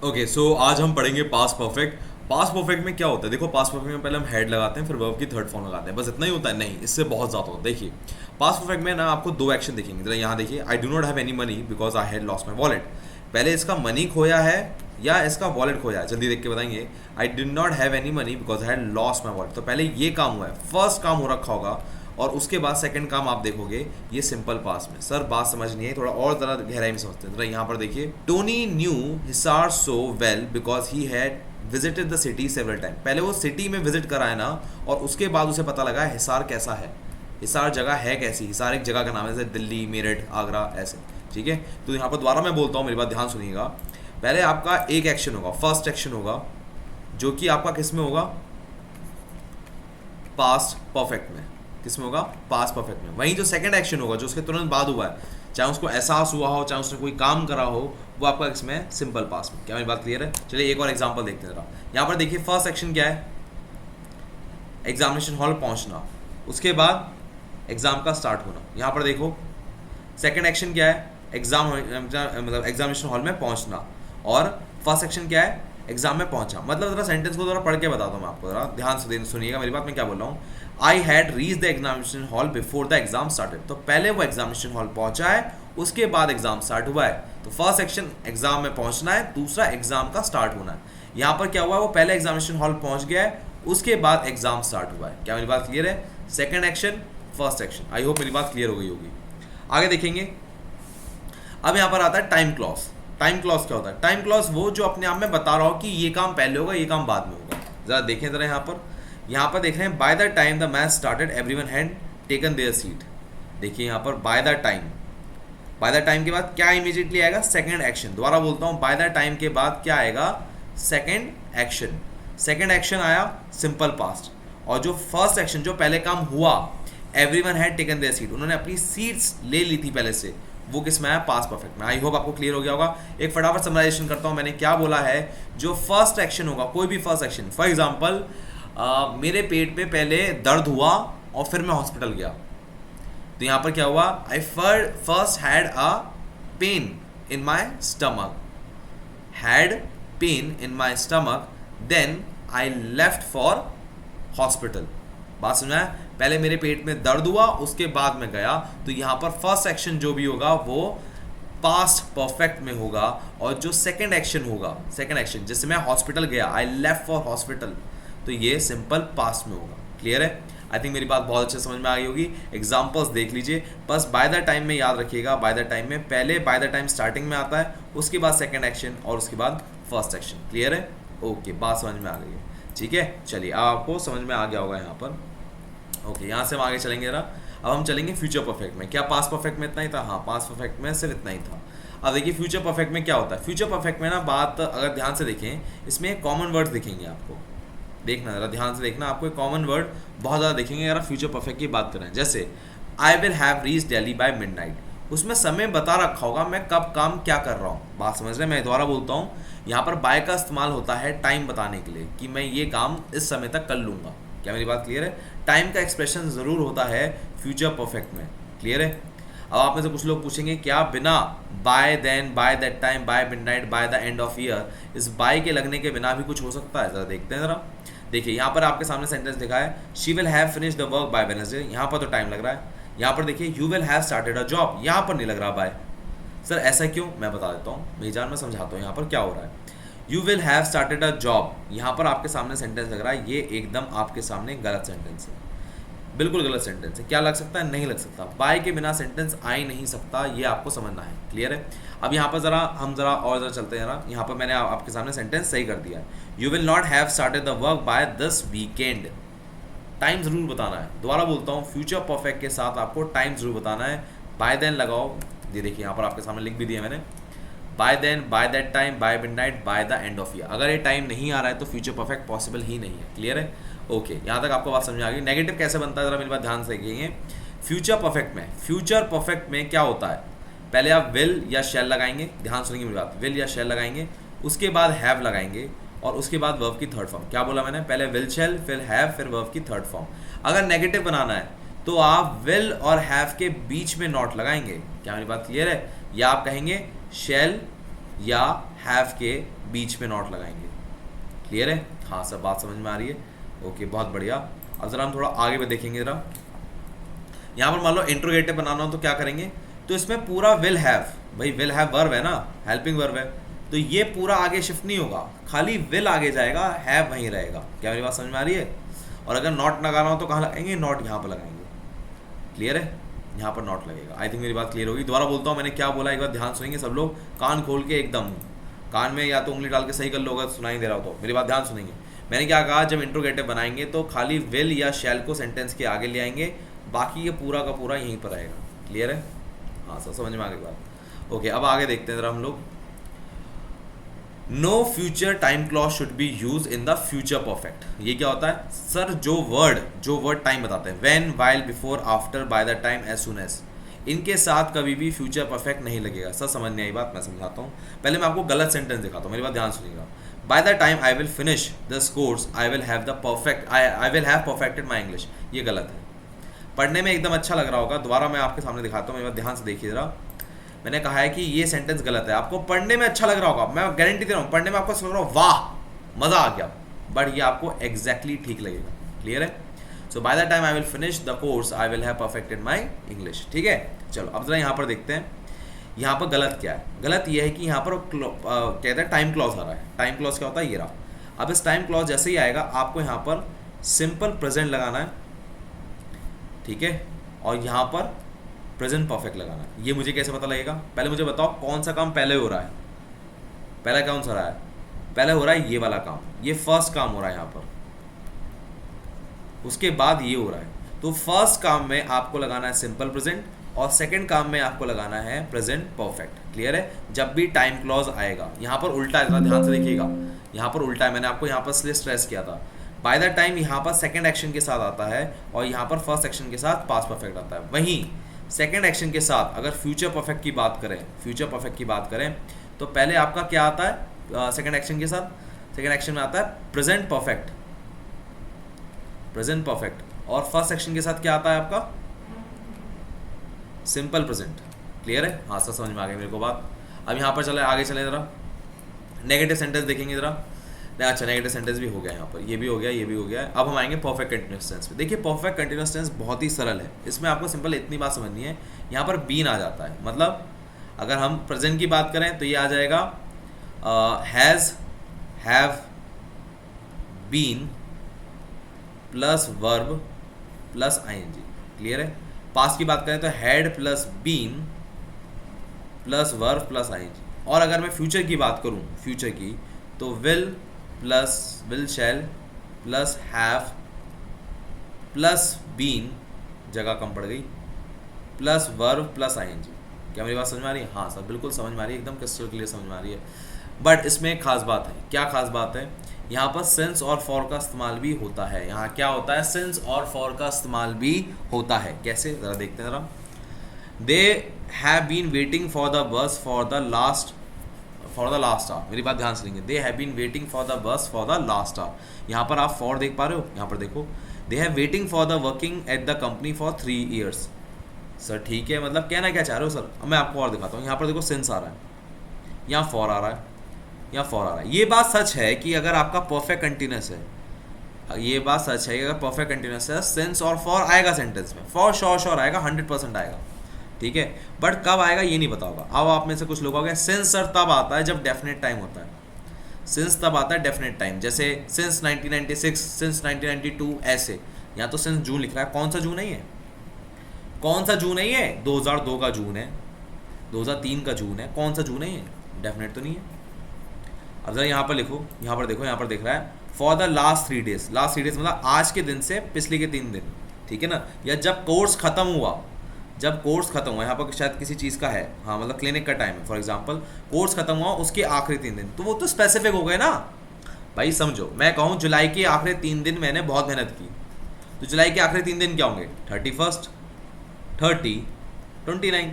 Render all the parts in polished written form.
Okay so आज हम पढ़ेंगे पास्ट परफेक्ट। पास्ट परफेक्ट में क्या होता है, देखो पास्ट परफेक्ट में पहले हम हेड लगाते हैं, फिर वर्ब की थर्ड फॉर्म लगाते हैं, बस इतना ही होता है। नहीं, इससे बहुत ज़्यादा होता है। देखिए पास्ट परफेक्ट में ना आपको दो एक्शन दिखेंगे। जरा यहाँ देखिए, I do not have any money because I had lost my wallet. पहले इसका मनी खोया है या इसका वॉलेट खोया है, जल्दी देख के बताएंगे। I did not have any money because I had lost my wallet, तो पहले ये काम हुआ है, फर्स्ट काम हो रखा होगा, और उसके बाद सेकंड काम आप देखोगे ये सिंपल पास्ट में। सर बात समझ नहीं है, थोड़ा और ज़रा गहराई में समझते हैं। जरा यहाँ पर देखिए, Tony new Hisar so well because he had visited the city several time. पहले वो सिटी में विजिट करा है ना, और उसके बाद उसे पता लगा हिसार कैसा है, हिसार जगह है कैसी। हिसार एक जगह का नाम है, जैसे दिल्ली, मेरठ, आगरा, ऐसे। ठीक है, तो यहाँ पर दोबारा मैं बोलता हूँ, मेरी बात ध्यान सुनिएगा। पहले आपका एक एक्शन होगा, फर्स्ट एक्शन होगा, जो कि आपका किस में होगा, पास्ट परफेक्ट में। किस में होगा, पास्ट परफेक्ट में। वहीं जो सेकंड एक्शन होगा, जो उसके तुरंत बाद हुआ है, चाहे उसको एहसास हुआ हो, चाहे उसने कोई काम करा हो, वो आपका इसमें सिंपल पास्ट में। क्या मेरी बात क्लियर है? चलिए एक और एग्जांपल देखते हैं जरा। यहाँ पर देखिए, फर्स्ट एक्शन क्या है, एग्जामिनेशन हॉल पहुंचना, उसके बाद एग्जाम का स्टार्ट होना। यहाँ पर देखो सेकंड एक्शन क्या है, मतलब एग्जामिनेशन हॉल में पहुंचना, और फर्स्ट एक्शन क्या है, एग्जाम में पहुंचा। मतलब जरा सेंटेंस को जरा पढ़ के बताता हूँ मैं आपको, जरा ध्यान से सुनिएगा मेरी बात, मैं क्या बोल रहा हूँ। I had reach the examination hall before the exam started, तो पहले वो एग्जामिनेशन हॉल पहुंचा है, उसके बाद एग्जाम स्टार्ट हुआ है। तो फर्स्ट एक्शन एग्जाम में पहुंचना है, दूसरा एग्जाम का स्टार्ट होना है। यहाँ पर क्या हुआ है, वो पहले एग्जामिनेशन हॉल पहुंच गया है, उसके बाद एग्जाम स्टार्ट हुआ है। क्या मेरी बात क्लियर है? Second action, first action. I hope मेरी बात क्लियर हो गई होगी। आगे देखेंगे, अब यहाँ पर आता है टाइम क्लॉज। टाइम क्लॉज क्या होता है? टाइम क्लॉज वो जो अपने आप में बता रहा हो कि ये काम पहले होगा, ये काम बाद में होगा। जरा देखें जरा यहाँ पर देख रहे हैं, bye the time the match started everyone had taken there seat. देखिए यहाँ पर bye the time, bye the time के बाद क्या इमीडिएटली आएगा, सेकंड एक्शन। दोबारा बोलता हूँ, बाय द टाइम के बाद क्या आएगा, सेकंड एक्शन। सेकंड एक्शन आया सिंपल पास्ट, और जो फर्स्ट एक्शन, जो पहले काम हुआ, everyone had taken there seat, उन्होंने अपनी सीट्स ले ली थी पहले से, वो किस में आया, पास्ट परफेक्ट में। आई होप आपको क्लियर हो गया होगा। एक फटाफट समराइजेशन करता हूँ, मैंने क्या बोला है। जो फर्स्ट एक्शन होगा, कोई भी फर्स्ट एक्शन, फॉर एग्जांपल मेरे पेट में पहले दर्द हुआ और फिर मैं हॉस्पिटल गया, तो यहाँ पर क्या हुआ, I first had a pain in my stomach, had pain in my stomach, then I left for hospital. बात समझ में? पहले मेरे पेट में दर्द हुआ, उसके बाद में गया। तो यहाँ पर फर्स्ट एक्शन जो भी होगा वो पास्ट परफेक्ट में होगा, और जो सेकंड एक्शन होगा, सेकंड एक्शन जैसे मैं हॉस्पिटल गया, आई लेफ्ट फॉर हॉस्पिटल, तो ये सिंपल पास्ट में होगा। क्लियर है? आई थिंक मेरी बात बहुत अच्छे समझ में आ गई होगी। एग्जाम्पल्स देख लीजिए, बस बाय द टाइम में याद रखिएगा। बाय द टाइम में पहले बाय द टाइम स्टार्टिंग में आता है, उसके बाद सेकंड एक्शन, और उसके बाद फर्स्ट एक्शन। क्लियर है? ओके, बात समझ में आ गई है। ठीक है, चलिए अब आपको समझ में आ गया होगा यहाँ पर। ओके, यहाँ से हम आगे चलेंगे जरा। अब हम चलेंगे फ्यूचर परफेक्ट में। क्या पास्ट परफेक्ट में इतना ही था? हाँ, पास्ट परफेक्ट में सिर्फ इतना ही था। अब देखिए फ्यूचर परफेक्ट में क्या होता है। फ्यूचर परफेक्ट में ना, बात अगर ध्यान से देखें, इसमें कॉमन वर्ड्स दिखेंगे आपको। देखना जरा ध्यान से देखना, आपको एक कॉमन वर्ड बहुत ज़्यादा दिखेंगे अगर आप फ्यूचर परफेक्ट की बात करें। जैसे I will have reach Delhi by midnight, उसमें समय बता रखा होगा मैं कब काम क्या कर रहा हूँ। बात समझ रहे हैं? मैं दोबारा बोलता हूँ, यहाँ पर बाय का इस्तेमाल होता है टाइम बताने के लिए, कि मैं ये काम इस समय तक कर लूँगा। क्या मेरी बात क्लियर है? टाइम का एक्सप्रेशन ज़रूर होता है फ्यूचर परफेक्ट में। क्लियर है? अब आप में से कुछ लोग पूछेंगे, क्या बिना by then, by that time, by midnight, by the end of year, इस बाय के लगने के बिना भी कुछ हो सकता है? ज़रा देखते हैं ज़रा। देखिए यहाँ पर आपके सामने सेंटेंस लिखा है, she will have finish the work by Wednesday. यहाँ पर तो टाइम लग रहा है। यहाँ पर देखिए, you will have started a job, यहाँ पर नहीं लग रहा बाय। सर ऐसा क्यों? मैं बता देता हूँ, मेरी जान मैं समझाता हूँ यहाँ पर क्या हो रहा है। You will have started a job, यहाँ पर आपके सामने सेंटेंस लग रहा है, ये एकदम आपके सामने गलत सेंटेंस है, बिल्कुल गलत सेंटेंस है। क्या लग सकता है? नहीं लग सकता। बाय के बिना सेंटेंस आ ही नहीं सकता, ये आपको समझना है। क्लियर है? अब यहाँ पर हम जरा चलते हैं जरा। यहाँ पर मैंने आपके सामने सेंटेंस सही कर दिया है। You will not have started the work by this weekend, time जरूर बताना है। दोबारा बोलता हूँ, फ्यूचर परफेक्ट के साथ आपको टाइम जरूर बताना है। बाय देन लगाओ, ये देखिए यहाँ पर आपके सामने लिख भी दिया मैंने, by then, by that time, by midnight, by the end of year. अगर ये टाइम नहीं आ रहा है तो फ्यूचर परफेक्ट पॉसिबल ही नहीं है। क्लियर है? ओके, यहाँ तक आपको बात समझ आ गई। नेगेटिव कैसे बनता है, जरा मेरी बात ध्यान से देखिए। फ्यूचर परफेक्ट में क्या होता है, पहले आप विल या शैल लगाएंगे, ध्यान सुनेंगे मेरी बात, विल या शैल लगाएंगे, उसके बाद हैव लगाएंगे, और उसके बाद वर्ब की थर्ड फॉर्म। क्या बोला मैंने? पहले विल शैल, फिर हैव, फिर वर्ब की थर्ड फॉर्म। अगर नेगेटिव बनाना है तो आप विल और हैव के बीच में नॉट लगाएंगे। क्या मेरी बात क्लियर है? या आप कहेंगे शैल या हैव के बीच में नॉट लगाएंगे। क्लियर है? हाँ, सब बात समझ में आ रही है? ओके, बहुत बढ़िया। अब ज़रा हम थोड़ा आगे भी देखेंगे ज़रा। यहाँ पर मान लो इंट्रोगेटिव बनाना हो तो क्या करेंगे, तो इसमें पूरा विल हैव, भाई विल हैव वर्ब है ना, हेल्पिंग वर्ब है, तो ये पूरा आगे शिफ्ट नहीं होगा, खाली विल आगे जाएगा, हैव वहीं रहेगा। क्या मेरी बात समझ में आ रही है? और अगर नॉट लगाना हो तो कहाँ लगाएंगे, नॉट यहाँ पर लगाएंगे। क्लियर है? यहाँ पर नॉट लगेगा। आई थिंक मेरी बात क्लियर होगी। दोबारा बोलता हूँ, मैंने क्या बोला एक बार ध्यान सुनेंगे सब लोग, कान खोल के एकदम, कान में या तो उंगली डाल के सही कर लो अगर सुनाई दे रहा हो तो। मेरी बात ध्यान सुनेंगे। मैंने क्या कहा, जब इंट्रोगेटिव बनाएंगे तो खाली विल या शैल को सेंटेंस के आगे ले आएंगे, बाकी ये पूरा का पूरा यहीं पर आएगा। क्लियर है? हाँ सर, समझ में आ गई बात। ओके, अब आगे देखते हैं जरा हम लोग। No future time clause should be use in the future perfect. ये क्या होता है सर? जो वर्ड टाइम बताते हैं, when, while, before, after, by the time, as soon as, इनके साथ कभी भी फ्यूचर परफेक्ट नहीं लगेगा। सर समझ नहीं आई बात? मैं समझाता हूँ। पहले मैं आपको गलत सेंटेंस दिखाता हूँ, मेरी बात ध्यान सुनिएगा। Bye the time I will finish this course I will have perfected my English, ये गलत है। पढ़ने में एकदम अच्छा लग रहा होगा, दोबारा मैं आपके सामने दिखाता हूँ, मेरी बात ध्यान से देखिए जरा। मैंने कहा है कि ये सेंटेंस गलत है। आपको पढ़ने में अच्छा लग रहा होगा, मैं गारंटी दे रहा हूँ, पढ़ने में आपको लग रहा हो वाह मजा आ गया, बट ये आपको एग्जैक्टली ठीक लगेगा। क्लियर है? So by the time I will finish the course I will have perfected my English. ठीक है, चलो अब जरा यहाँ पर देखते हैं, यहाँ पर गलत क्या है। गलत ये है कि यहाँ पर कहते हैं टाइम क्लॉज आ रहा है। टाइम क्लॉज क्या होता है? ये रहा। अब इस टाइम क्लॉज जैसे ही आएगा आपको यहाँ पर सिंपल प्रेजेंट लगाना है, ठीक है, और यहाँ पर प्रेजेंट परफेक्ट लगाना है। ये मुझे कैसे पता लगेगा? पहले मुझे बताओ कौन सा काम पहले हो रहा है। पहला कौन सा रहा है? पहले हो रहा है ये वाला काम, ये फर्स्ट काम हो रहा है यहाँ पर, उसके बाद ये हो रहा है। तो फर्स्ट काम में आपको लगाना है सिंपल प्रेजेंट, और सेकंड काम में आपको लगाना है प्रेजेंट परफेक्ट। क्लियर है? जब भी टाइम क्लॉज आएगा, यहाँ पर उल्टा है, ध्यान से देखिएगा, यहाँ पर उल्टा है। मैंने आपको यहाँ पर इसलिए स्ट्रेस किया था। बाय द टाइम यहाँ पर सेकंड एक्शन के साथ आता है, और यहाँ पर फर्स्ट एक्शन के साथ पास्ट परफेक्ट आता है। वहीं सेकंड एक्शन के साथ अगर फ्यूचर परफेक्ट की बात करें, तो पहले आपका क्या आता है सेकंड एक्शन के साथ? सेकंड एक्शन में आता है प्रेजेंट परफेक्ट, और फर्स्ट एक्शन के साथ क्या आता है आपका? Simple present. क्लियर है? हाँ सर, समझ में आ गई मेरे को बात। अब यहाँ पर आगे चले जरा, नेगेटिव सेंटेंस देखेंगे जरा। अच्छा, नेगेटिव सेंटेंस भी हो गया यहाँ पर, ये भी हो गया। अब हम आएंगे परफेक्ट कंटिन्यूअस टेंस पे। देखिए परफेक्ट कंटिन्यूअस टेंस बहुत ही सरल है। इसमें आपको सिंपल इतनी बात समझनी है, यहाँ पर बीन आ जाता है। मतलब अगर हम प्रेजेंट की बात करें तो ये आ जाएगा has, have, been plus verb plus ING. Clear है? पास्ट की बात करें तो had plus been plus verb plus ING. और अगर मैं फ्यूचर की बात करूँ, फ्यूचर की, तो will plus will shall plus have plus been, जगह कम पड़ गई, प्लस वर्ब प्लस आईएनजी। क्या मेरी बात समझ में आ रही है? हाँ सर, बिल्कुल समझ में आ रही है, एकदम क्रिस्टल क्लियर समझ में आ रही है। बट इसमें एक खास बात है। क्या खास बात है? यहाँ पर सिंस और फॉर का इस्तेमाल भी होता है। यहाँ क्या होता है? सिंस और फॉर का इस्तेमाल भी होता है। कैसे? ज़रा देखते हैं ज़रा। They have been waiting for the bus for the last hour. मेरी बात ध्यान से लेंगे। They have been waiting for the bus for the last hour. यहाँ पर आप फॉर देख पा रहे हो? यहाँ पर देखो, they have waiting for the working at the company for 3 years। Sir ठीक है, मतलब कहना क्या चाह रहे हो सर? अब मैं आपको और दिखाता हूँ। यहाँ पर देखो सिंस आ रहा है, यहाँ फॉर आ रहा है, यहाँ फॉर आ रहा है। ये बात सच है कि अगर आपका परफेक्ट कंटिन्यूअस है, ये बात सच है कि अगर परफेक्ट कंटिन्यूअस है, सिंस और फॉर आएगा सेंटेंस में, फॉर श्योर आएगा, 100% आएगा। ठीक है, बट कब आएगा ये नहीं पता होगा। अब आप में से कुछ लोग होंगे सिंस सर तब आता है जब डेफिनेट टाइम होता है। सिंस तब आता है डेफिनेट टाइम, जैसे सिंस 1996, सिंस 1992, ऐसे। यहाँ तो सिंस जून लिख रहा है, कौन सा जून है ये? कौन सा जून है ये? 2002 का जून है, 2003 का जून है, कौन सा जून है ये? डेफिनेट तो नहीं है। अब जरा यहाँ पर लिखो, यहाँ पर देखो, यहाँ पर दिख रहा है for the last 3 days। Last 3 days मतलब आज के दिन से पिछले के 3 दिन, ठीक है ना? या जब कोर्स खत्म हुआ, यहाँ पर शायद किसी चीज़ का है, हाँ मतलब क्लिनिक का टाइम है, फॉर एग्जांपल कोर्स खत्म हुआ उसके आखिरी 3 दिन, तो वो तो स्पेसिफिक हो गए ना भाई। समझो, मैं कहूँ जुलाई के आखिरी 3 दिन मैंने बहुत मेहनत की, तो जुलाई के आखिरी 3 दिन क्या होंगे? 31, 30, 29।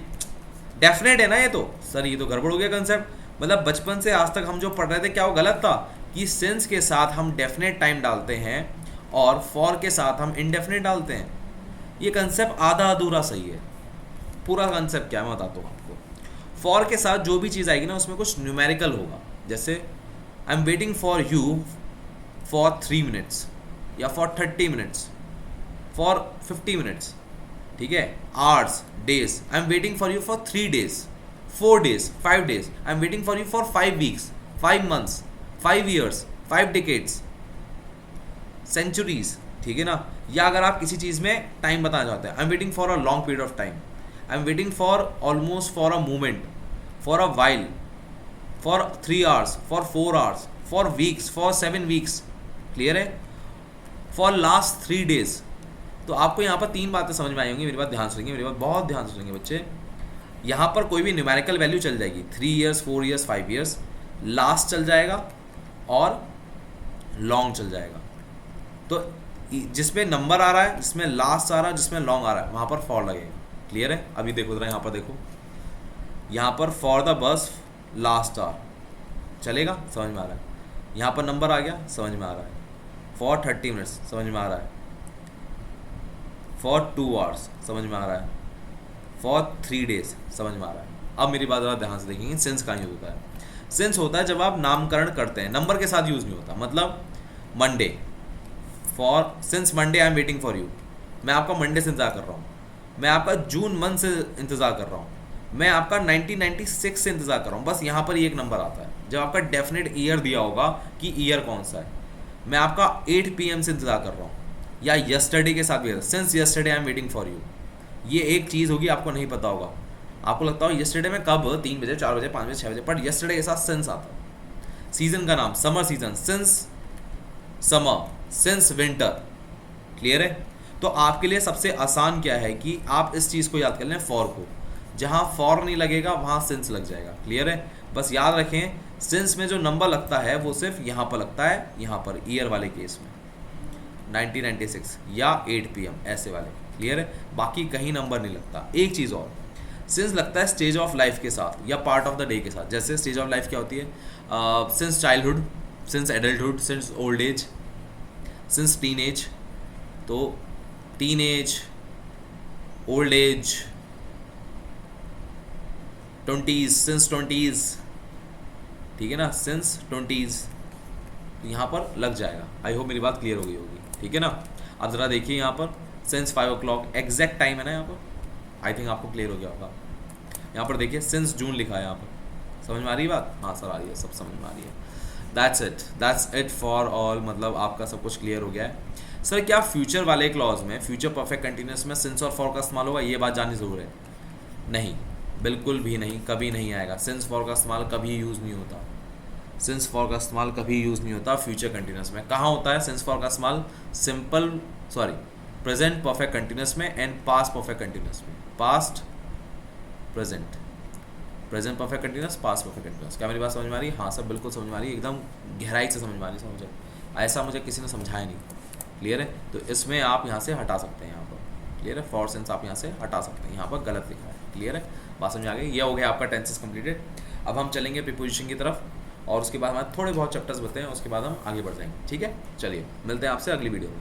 डेफिनेट है ना ये तो? सर ये तो गड़बड़ हो गया कंसेप्ट। मतलब बचपन से आज तक हम जो पढ़ रहे थे, क्या वो गलत था कि सिंस के साथ हम डेफिनेट टाइम डालते हैं और फॉर के साथ हम इनडेफिनेट डालते हैं? ये कंसेप्ट आधा अधूरा सही है। पूरा कंसेप्ट क्या है मैं बताता हूँ आपको। फॉर के साथ जो भी चीज़ आएगी ना, उसमें कुछ न्यूमेरिकल होगा, जैसे I am waiting for you for 3 minutes या फॉर 30 मिनट्स, फॉर 50 मिनट्स, ठीक है, hours, days, I am waiting for you for 3 days, 4 days, 5 days, I am waiting for you for 5 weeks, 5 months, 5 years, 5 decades, centuries, ठीक है ना। या अगर आप किसी चीज़ में टाइम बताना चाहते हैं, आई am waiting for a long period of time, I am waiting for almost for a moment, for a while, for 3 hours, for 4 hours, for weeks, for 7 weeks, clear है, फॉर लास्ट 3 डेज। तो आपको यहाँ पर 3 बातें समझ में आई होंगी, मेरी बात ध्यान से सुनेंगे, मेरी बात बहुत ध्यान से सुनेंगे बच्चे। यहाँ पर कोई भी न्यूमेरिकल वैल्यू चल जाएगी, 3 ईयर्स, 4 ईयर्स, 5 ईयर्स, लास्ट चल जाएगा और लॉन्ग चल जाएगा। तो जिसमें नंबर आ रहा है, जिसमें लास्ट आ रहा है, जिसमें लॉन्ग आ रहा है, वहाँ पर फॉर लगेगा, क्लियर है। अभी देखो जरा यहाँ पर देखो, यहाँ पर for the bus last hour चलेगा, समझ में आ रहा है। यहाँ पर नंबर आ गया, समझ में आ रहा है। फॉर 30 मिनट्स समझ में आ रहा है, फॉर 2 आवर्स समझ में आ रहा है, फॉर 3 डेज समझ में आ रहा है। अब मेरी बात ज़रा ध्यान से देखेंगे, सेंस कहाँ यूज़ होता है। सेंस होता है जब आप नामकरण करते हैं, नंबर के साथ यूज़ नहीं होता। मतलब Monday, for since Monday I am waiting for you, मैं आपका मंडे से इंतजार कर रहा हूँ, मैं आपका जून मंथ से इंतज़ार कर रहा हूँ, मैं आपका 1996 से इंतज़ार कर रहा हूँ। बस यहाँ पर ही एक नंबर आता है जब आपका डेफिनेट ईयर दिया होगा कि ईयर कौन सा है। मैं आपका 8 PM से इंतज़ार कर रहा हूँ, या यस्टरडे के साथ भी since yesterday I am waiting for you. ये एक चीज़ होगी आपको नहीं पता होगा, आपको लगता हो यस्टरडे में कब, 3 बजे, 4 बजे, 5 बजे, 6 बजे, बट यस्टरडे के साथ सिंस आता है। सीज़न का नाम summer season, since summer, since winter, clear है। तो आपके लिए सबसे आसान क्या है कि आप इस चीज़ को याद कर लें, फॉर को। जहाँ फॉर नहीं लगेगा वहाँ सिंस लग जाएगा, क्लियर है। बस याद रखें, सिंस में जो नंबर लगता है वो सिर्फ यहाँ पर लगता है, यहाँ पर ईयर वाले केस में 1996 या 8 PM ऐसे वाले, क्लियर है। बाकी कहीं नंबर नहीं लगता। एक चीज़ और, सिंस लगता है स्टेज ऑफ लाइफ के साथ या पार्ट ऑफ द डे के साथ। जैसे स्टेज ऑफ लाइफ क्या होती है, since childhood, since adulthood, since old age, since teen age. तो teen age, old age, 20s, since 20s, ठीक है ना, सिंस 20s, तो यहाँ पर लग जाएगा। आई होप मेरी बात क्लियर हो गई होगी, ठीक है ना। अब ज़रा देखिए यहाँ पर सिंस 5 o'clock एग्जैक्ट टाइम है ना यहाँ पर, आई थिंक आपको क्लियर हो गया होगा। यहाँ पर देखिए सिंस जून लिखा है यहाँ पर, समझ में आ रही है बात? हाँ सर आ रही है, सब समझ में आ रही है। दैट्स इट फॉर ऑल, मतलब आपका सब कुछ क्लियर हो गया है। सर क्या फ्यूचर वाले क्लॉज में, फ्यूचर परफेक्ट कंटिन्यूस में सिंस और फॉर का इस्तेमाल होगा, ये बात जाननी ज़रूर है? नहीं, बिल्कुल भी नहीं, कभी नहीं आएगा। सिंस फॉर का इस्तेमाल कभी यूज़ नहीं होता, सिंस फॉर का इस्तेमाल कभी यूज़ नहीं होता फ्यूचर कंटिन्यूस में। कहाँ होता है सिंस फॉर का इस्तेमाल? प्रेजेंट परफेक्ट कंटिन्यूस में एंड पास्ट परफेक्ट कंटिन्यूस में। Past, present, present perfect continuous, past perfect continuous. क्या मेरी बात समझ में आ रही है? हाँ सब बिल्कुल समझ में आ रही है, एकदम गहराई से समझ में आ रही है मुझे, ऐसा मुझे किसी ने समझाया नहीं, क्लियर है। तो इसमें आप यहाँ से हटा सकते हैं, यहाँ पर क्लियर है, फॉर सिंस आप यहाँ से हटा सकते हैं, यहाँ पर गलत लिखा है, क्लियर है, बात समझ आ गई। ये हो गया आपका टेंसेस कंप्लीटेड। अब हम चलेंगे प्रीपोजिशन की तरफ और उसके बाद हमारे थोड़े बहुत चैप्टर्स बताएं, उसके बाद हम आगे बढ़ जाएंगे, ठीक है। चलिए मिलते हैं आपसे अगली वीडियो में।